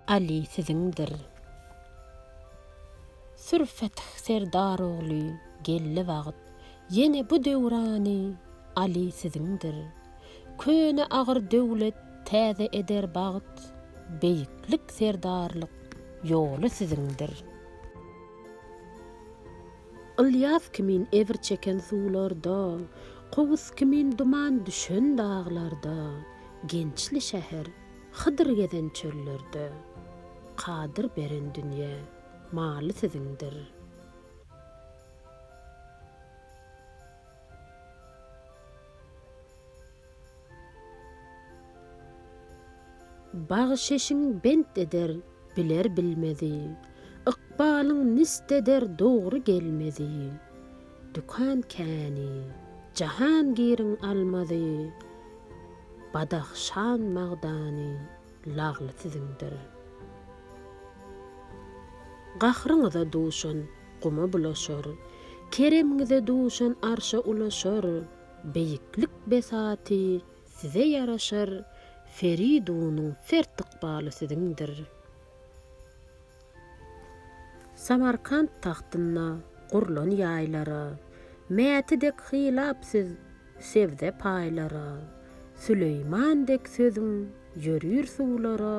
Ali sizindir. Sürfetih Serdar oğlu gelli vaqt, yine bu döwrany Ali sizindir. Köne ağır döwlet täze eder bağıt, beýiklik serdarlyk ýoly sizindir. Ilyas kimin evir çeken suwlarda, Qowus kimin duman düşen dağlarda, gençli şäher Hydyr gezen çöllerde, qadyr beren dünýä maly sizindir. Bağışeşiň bent eder, biler bilmedi. Iqbalyň nist eder, dogry gelmedi. Dükan käni, Jahangiriň almady. Badaxşan magdany, lagly sizindir. Gahryňyza duşan, guma bulaşar. Keremiňize duşan, arşa ulaşar. Beýiklik besaty size yaraşar. Feridunyň fert iqbaly sizindir. Samarkand taxtyna gurlan ýaýlara, mätidek hylapsyz sevde paýlara, Süleýmandek sözüň ýörür suwlara,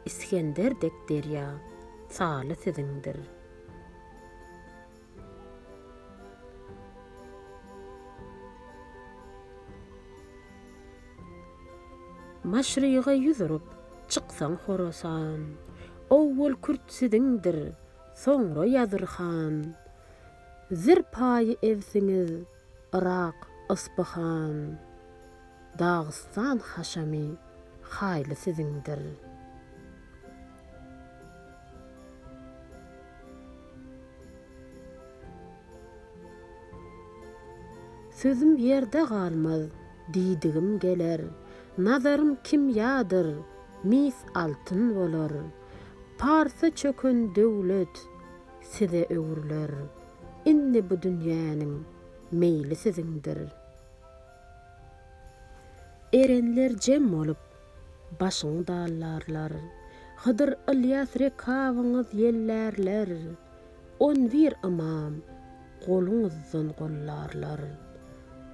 İskenderdek derýa saly sizindir. Maşryga ýüzürip çyksaň Horasan, Owwal Kürt sizindir, soňra Ýazyrhan. Zir paýy evsiňiz, Irak, Ispahan. Dağıstan Haşamy, haýly sizindir. Sözüm ýerde galmaz, diýdigim geler. Nazarym kimýadyr, mis altyn bolar. Parsa çökün döwlet, size öwürler. Indi bu dünýäniň meýli sizindir. Erenler jem bolup, başyň dallarlar. Hydyr Ilyas rekawyňyz yellärler. 11 imam, goluňyzdan gollarlar.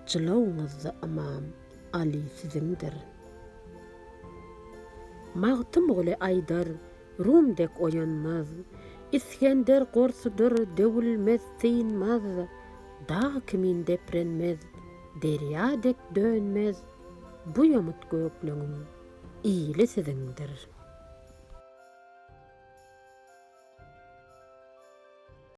Jylawyňyzda imam Ali sizindir. Magtym oly Aýdar, Rumdek oýanmaz. İskender gorsudur, döwülmez synmaz. Dağ kimin deprenmez, derýadek dönmez. Bu ýamyt gökleňim iyli sizindir.